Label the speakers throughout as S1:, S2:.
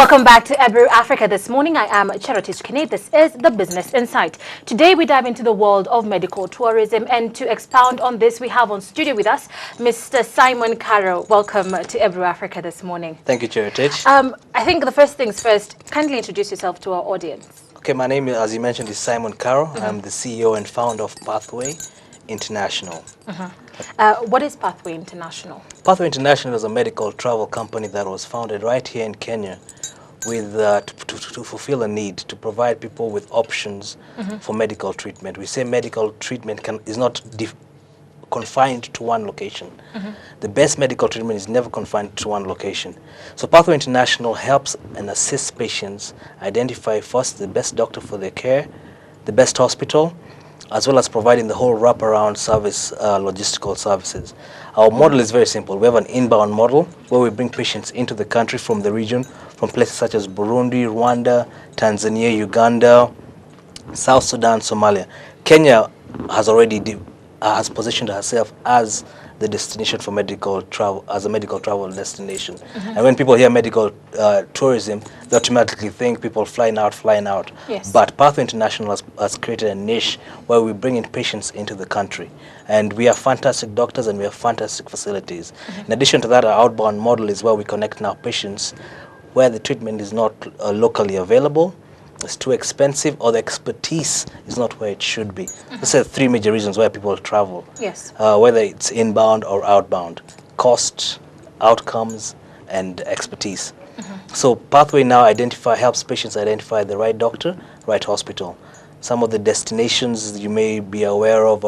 S1: Welcome back to Ebru Africa. This morning I am Cherotich Kenei. This is the Business Insight. Today we dive into the world of medical tourism, and to expound on this we have on studio with us Mr. Simon Karo. Welcome to Ebru Africa this morning.
S2: Thank you, Cherotich.
S1: I think the first things first, kindly introduce yourself to our audience.
S2: Okay, my name, as you mentioned, is Simon Karo. I'm the CEO and founder of Pathway International.
S1: What is Pathway International?
S2: Pathway International is a medical travel company that was founded right here in Kenya with to fulfill a need, to provide people with options for medical treatment. We say medical treatment is not confined to one location. The best medical treatment is never confined to one location. So Pathway International helps and assists patients identify first the best doctor for their care, the best hospital, as well as providing the whole wraparound service, logistical services. Our model is very simple. We have an inbound model where we bring patients into the country from the region, from places such as Burundi, Rwanda, Tanzania, Uganda, South Sudan, Somalia. Kenya has already has positioned herself as the destination for medical travel, as a medical travel destination. And when people hear medical tourism, they automatically think people flying out.
S1: Yes.
S2: But Pathway International has created a niche where we bring in patients into the country. And we have fantastic doctors and we have fantastic facilities. In addition to that, our outbound model is where we connect now patients where the treatment is not locally available, it's too expensive, or the expertise is not where it should be. These are three major reasons why people travel.
S1: Yes.
S2: Whether it's inbound or outbound: cost, outcomes, and expertise. So Pathway now helps patients identify the right doctor, right hospital. Some of the destinations you may be aware of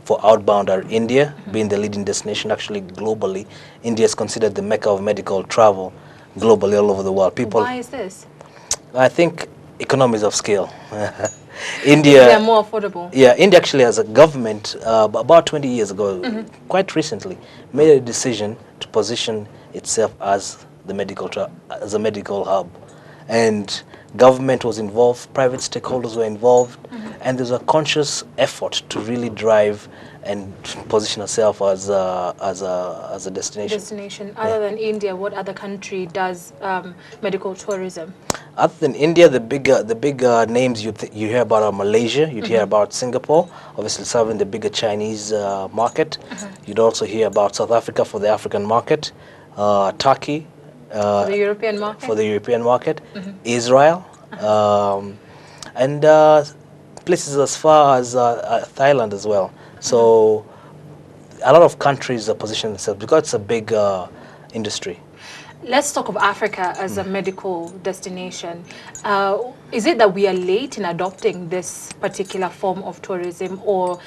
S2: for outbound are India, being the leading destination. Actually, globally, India is considered the mecca of medical travel globally, all over the world.
S1: Why is this?
S2: I think economies of scale. India,
S1: they're more affordable.
S2: Yeah, India actually has a government about 20 years ago, quite recently, made a decision to position itself as the as a medical hub, and government was involved, private stakeholders were involved, and there's a conscious effort to really drive and position herself as a destination.
S1: Other than India, what other country does medical tourism?
S2: Other than India, the big names you hear about are Malaysia. You'd hear about Singapore, obviously serving the bigger Chinese market. You'd also hear about South Africa for the African market, Turkey
S1: for the European market,
S2: Israel, and places as far as Thailand as well. So a lot of countries are positioning themselves because it's a big industry.
S1: Let's talk of Africa as a medical destination. Is it that we are late in adopting this particular form of tourism, or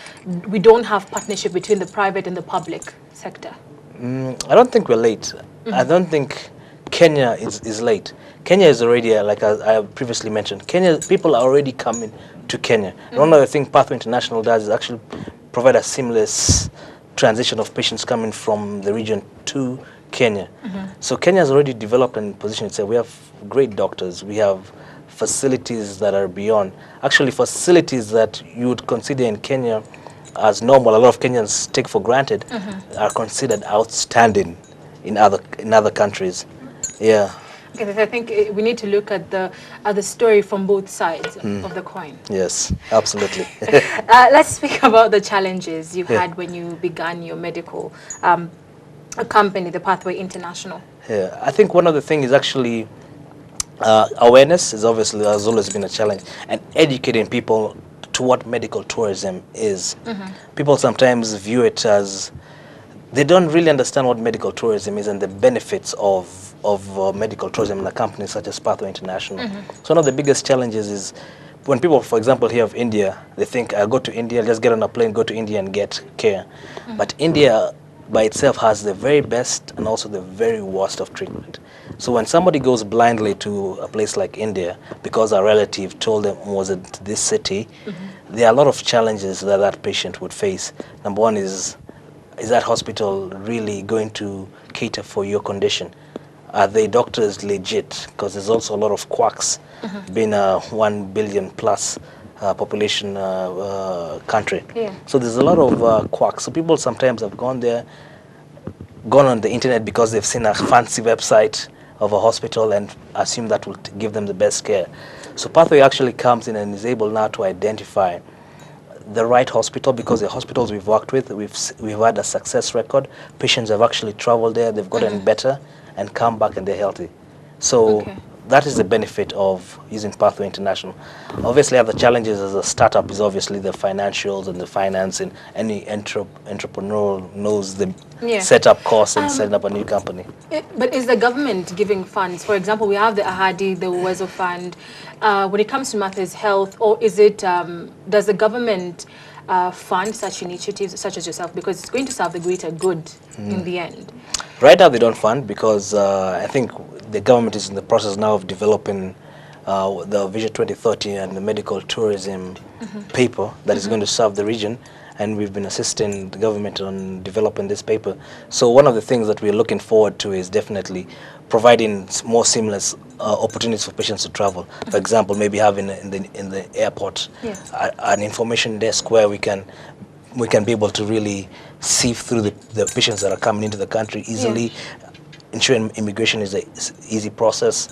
S1: we don't have partnership between the private and the public sector?
S2: I don't think we're late. I don't think Kenya is late. Kenya is already, like I previously mentioned, people are already coming to Kenya. And one of the things Pathway International does is actually provide a seamless transition of patients coming from the region to Kenya. So Kenya has already developed and positioned itself. We have great doctors. We have facilities that are beyond. Actually, facilities that you would consider in Kenya as normal, a lot of Kenyans take for granted, are considered outstanding in other countries. Yeah.
S1: Okay, I think we need to look at the story from both sides of the coin.
S2: Yes, absolutely.
S1: Let's speak about the challenges you had when you began your medical company, the Pathway International.
S2: Yeah, I think one of the things is actually awareness has always been a challenge, and educating people to what medical tourism is. People sometimes view it as they don't really understand what medical tourism is and the benefits of medical tourism in a company such as Pathway International. So one of the biggest challenges is when people, for example, hear of India, they think, I'll go to India, just get on a plane, go to India and get care. But India by itself has the very best and also the very worst of treatment. So when somebody goes blindly to a place like India because a relative told them was it this city, there are a lot of challenges that patient would face. Number one is that hospital really going to cater for your condition? Are the doctors legit? Because there's also a lot of quacks, being a 1 billion plus population country. So there's a lot of quacks. So people sometimes have gone on the internet because they've seen a fancy website of a hospital and assume that will give them the best care. So Pathway actually comes in and is able now to identify the right hospital, because the hospitals we've worked with, we've had a success record. Patients have actually traveled there, they've gotten better and come back and they're healthy. So that is the benefit of using Pathway International. Obviously, other challenges as a startup is obviously the financials and the financing. Any entrepreneur knows the setup costs and setting up a new company.
S1: But is the government giving funds? For example, we have the Ahadi, the Uwezo Fund. When it comes to Martha's Health, or is it, does the government fund such initiatives such as yourself? Because it's going to serve the greater good in the end.
S2: Right now, they don't fund because I think the government is in the process now of developing the Vision 2030 and the medical tourism paper that is going to serve the region. And we've been assisting the government on developing this paper. So one of the things that we're looking forward to is definitely providing more seamless opportunities for patients to travel. For example, maybe having in the airport an information desk where we can be able to really sieve through the patients that are coming into the country easily. Ensuring immigration is an easy process.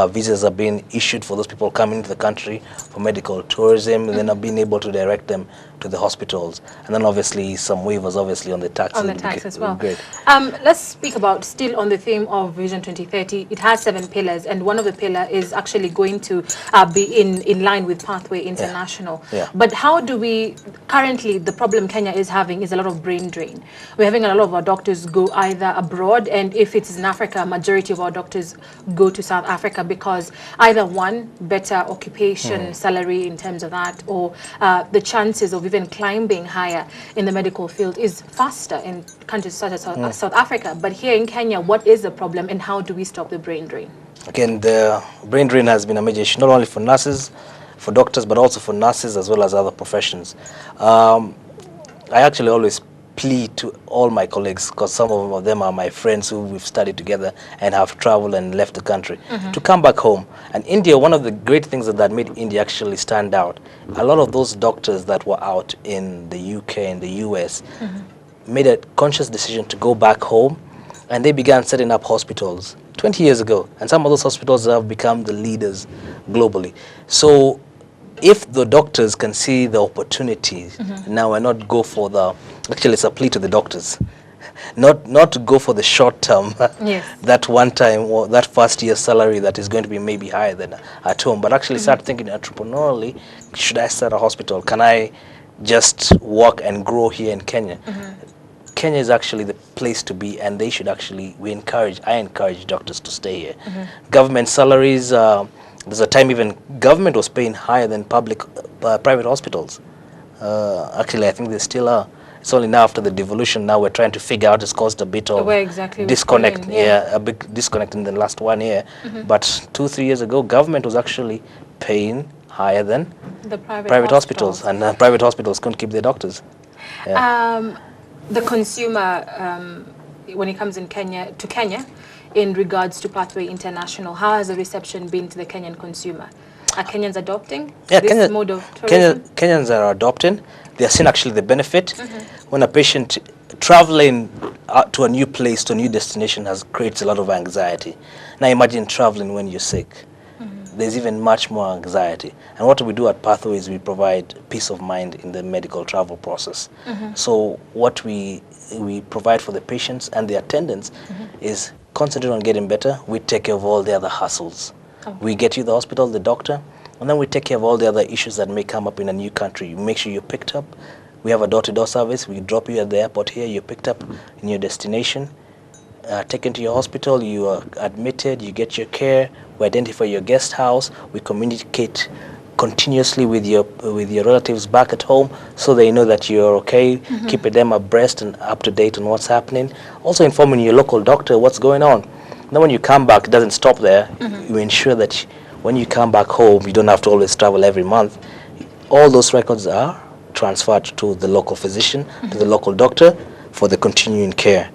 S2: Visas are being issued for those people coming into the country for medical tourism, and then are being able to direct them to the hospitals. And then obviously some waivers obviously on the taxes.
S1: On the tax as well.
S2: Great.
S1: Let's speak about, still on the theme of Vision 2030. It has 7 pillars, and one of the pillars is actually going to be in line with Pathway International. But how do we, currently the problem Kenya is having is a lot of brain drain. We're having a lot of our doctors go either abroad, and if it's in Africa, a majority of our doctors go to South Africa because either one, better occupation, salary in terms of that, or the chances of even climbing higher in the medical field is faster in countries such as South Africa. But here in Kenya, what is the problem and how do we stop the brain drain?
S2: Again, the brain drain has been a major issue, not only for nurses, for doctors, but also for nurses as well as other professions. I actually always plead to all my colleagues, because some of them are my friends who we've studied together and have traveled and left the country, to come back home. And India, one of the great things that made India actually stand out, a lot of those doctors that were out in the UK and the US made a conscious decision to go back home, and they began setting up hospitals 20 years ago. And some of those hospitals have become the leaders globally. So if the doctors can see the opportunities now and not go for the, actually it's a plea to the doctors, not to go for the short term, that one time or that first year salary that is going to be maybe higher than at home, but actually start thinking entrepreneurially, should I start a hospital? Can I just work and grow here in Kenya? Kenya is actually the place to be, and they should actually, I encourage doctors to stay here. Government salaries, there's a time even government was paying higher than private hospitals. Actually, I think they still are. It's only now after the devolution, now we're trying to figure out, it's caused a bit of disconnect. A big disconnect in the last 1 year. But 2-3 years ago, government was actually paying higher than
S1: the
S2: private hospitals. And private hospitals couldn't keep their doctors.
S1: The consumer, when it comes to Kenya, in regards to Pathway International, how has the reception been to the Kenyan consumer? Are Kenyans adopting this mode of tourism?
S2: Kenyans are adopting. They are seeing actually the benefit. When a patient traveling to a new place, to a new destination, creates a lot of anxiety. Now imagine traveling when you're sick. There's even much more anxiety. And what we do at Pathway is we provide peace of mind in the medical travel process. So what we provide for the patients and the attendants is concentrate on getting better. We take care of all the other hassles. We get you the hospital, the doctor, and then we take care of all the other issues that may come up in a new country. We make sure you're picked up. We have a door-to-door service. We drop you at the airport here. You're picked up in your destination, taken to your hospital. You are admitted. You get your care. We identify your guest house. We communicate continuously with your relatives back at home, so they know that you're okay, keeping them abreast and up to date on what's happening. Also informing your local doctor what's going on. Then when you come back, it doesn't stop there. You ensure that when you come back home, you don't have to always travel every month. All those records are transferred to the local physician, to the local doctor for the continuing care.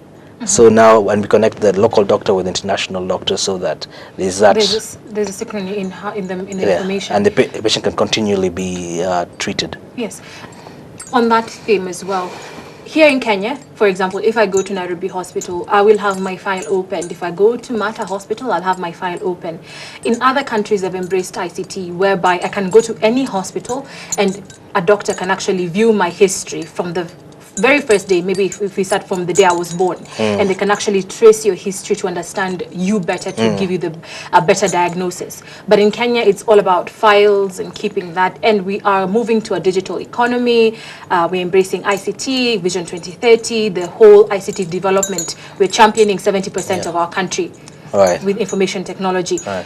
S2: So now when we connect the local doctor with international doctor, so that there's a
S1: synchrony in the information.
S2: And the patient can continually be treated.
S1: Yes. On that theme as well, here in Kenya, for example, if I go to Nairobi Hospital, I will have my file opened. If I go to Mata Hospital, I'll have my file open. In other countries, they've embraced ICT, whereby I can go to any hospital and a doctor can actually view my history from the very first day, maybe if we start from the day I was born, and they can actually trace your history to understand you better, to give you a better diagnosis. But in Kenya, it's all about files and keeping that, and we are moving to a digital economy. We're embracing ICT, Vision 2030, the whole ICT development. We're championing 70% of our country.
S2: Right.
S1: With information technology.
S2: Right.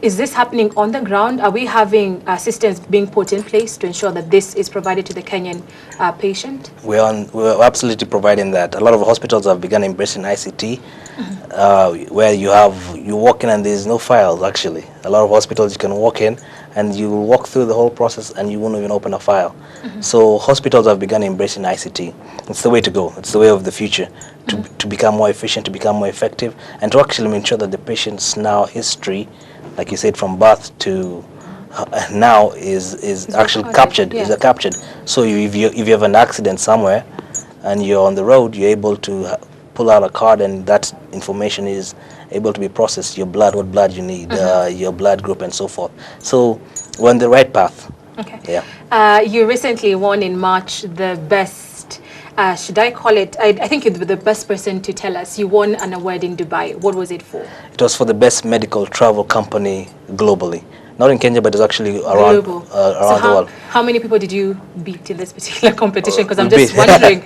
S1: Is this happening on the ground? Are we having systems being put in place to ensure that this is provided to the Kenyan patient?
S2: We're absolutely providing that. A lot of hospitals have begun embracing ICT, where you walk in and there's no files actually. A lot of hospitals you can walk in and you will walk through the whole process and you won't even open a file. So hospitals have begun embracing ICT. It's the way to go. It's the way of the future, to become more efficient, to become more effective, and to actually ensure that the patient's now history, like you said, from birth to now is actually captured.
S1: Yeah.
S2: Is captured. So if you have an accident somewhere and you're on the road, you're able to pull out a card and that information is able to be processed, your blood, what blood you need, your blood group and so forth. So we're on the right path.
S1: Okay.
S2: Yeah.
S1: You recently won in March the best, should I call it, I think you're the best person to tell us. You won an award in Dubai. What was it for?
S2: It was for the best medical travel company globally. Not in Kenya, but it's actually around,
S1: Global.
S2: around the world.
S1: How many people did you beat in this particular competition? Because I'm just wondering.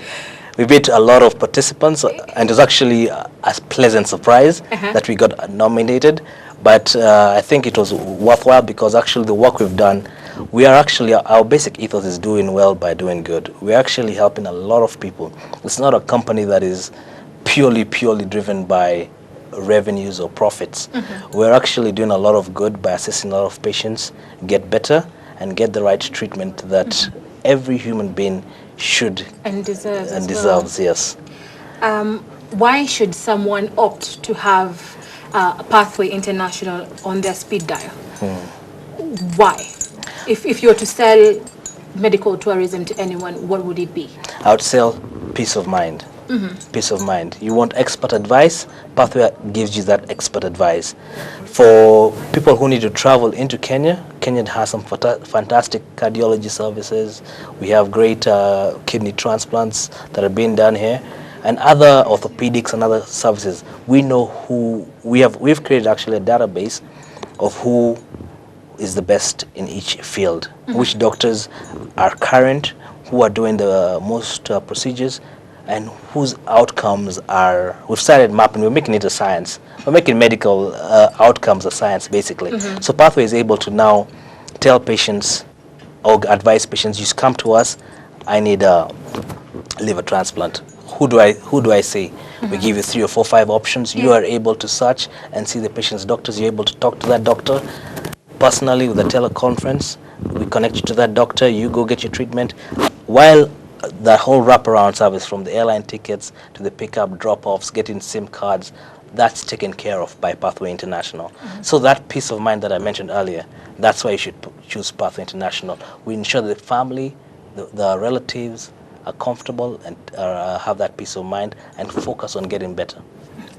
S2: We beat a lot of participants, and it was actually a pleasant surprise that we got nominated. But I think it was worthwhile because actually the work we've done, we are actually, our basic ethos is doing well by doing good. We're actually helping a lot of people. It's not a company that is purely driven by revenues or profits. We're actually doing a lot of good by assisting a lot of patients get better and get the right treatment that every human being should
S1: and deserves.
S2: And deserves, yes.
S1: Why should someone opt to have Pathway International on their speed dial? Why? If you were to sell medical tourism to anyone, what would it be?
S2: I would sell peace of mind. Peace of mind. You want expert advice? Pathway gives you that expert advice. For people who need to travel into Kenya, Kenya has some fantastic cardiology services. We have great kidney transplants that are being done here, and other orthopedics and other services. We know who we've created actually a database of who is the best in each field, which doctors are current, who are doing the most procedures, and whose outcomes are, we've started mapping, we're making it a science. We're making medical outcomes a science, basically. So Pathway is able to now tell patients or advise patients, you come to us, I need a liver transplant. Who do I see? We give you 3 or 4, 5 options. You are able to search and see the patient's doctors. You're able to talk to that doctor personally with a teleconference. We connect you to that doctor. You go get your treatment. While the whole wraparound service, from the airline tickets to the pickup, drop-offs, getting SIM cards, that's taken care of by Pathway International. So that peace of mind that I mentioned earlier, that's why you should choose Pathway International. We ensure that the family, the relatives are comfortable and have that peace of mind and focus on getting better.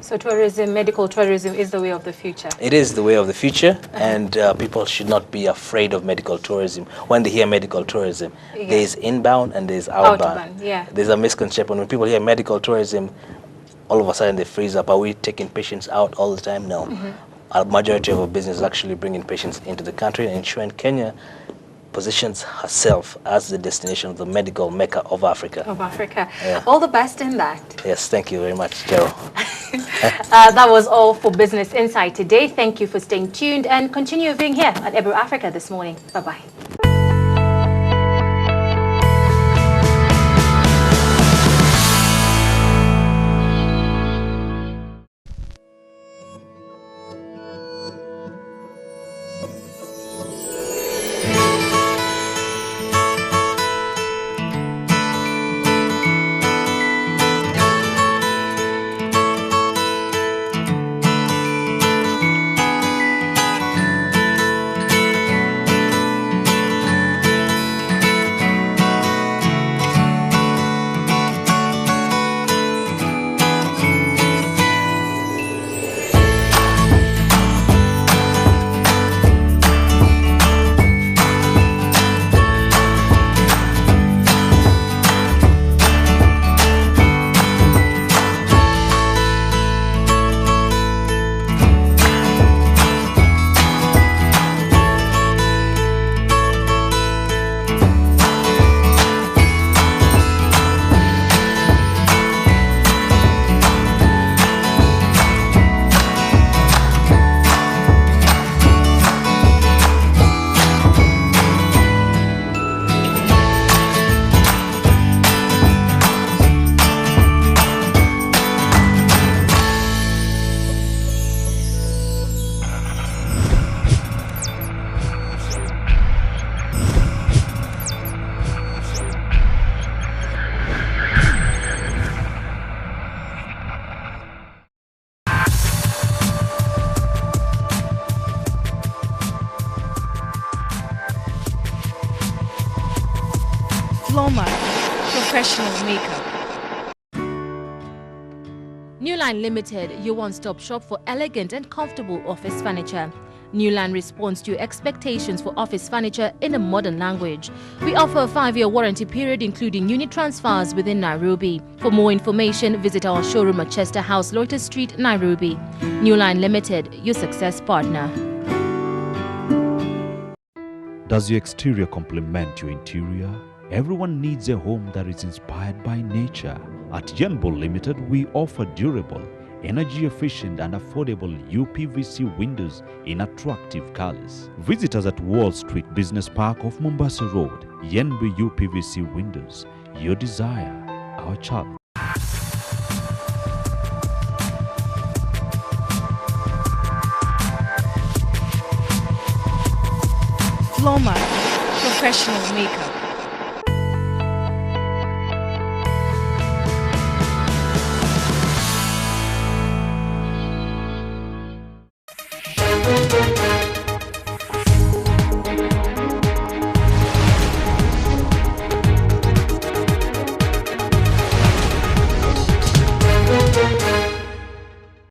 S1: So tourism, medical tourism is the way of the future.
S2: It is the way of the future, and people should not be afraid of medical tourism. When they hear medical tourism, there is inbound and there is outbound. There's a misconception. When people hear medical tourism, all of a sudden they freeze up. Are we taking patients out all the time? No. A majority of our business is actually bringing patients into the country and ensuring Kenya positions herself as the destination of the medical mecca of Africa.
S1: Yeah. All the best in that.
S2: Yes, thank you very much, Karo.
S1: That was all for Business Insight today. Thank you for staying tuned and continue being here at Ebro Africa this morning. Bye-bye.
S3: Floma, professional makeup.
S1: Newline Limited, your one-stop shop for elegant and comfortable office furniture. Newline responds to your expectations for office furniture in a modern language. We offer a 5-year warranty period including unit transfers within Nairobi. For more information, visit our showroom at Chester House, Loiter Street, Nairobi. Newline Limited, your success partner.
S4: Does your exterior complement your interior? Everyone needs a home that is inspired by nature. At Yenbo Limited, we offer durable, energy-efficient and affordable UPVC windows in attractive colors. Visit us at Wall Street Business Park off Mombasa Road. Yenbo UPVC windows, your desire, our challenge.
S3: Floma, professional makeup.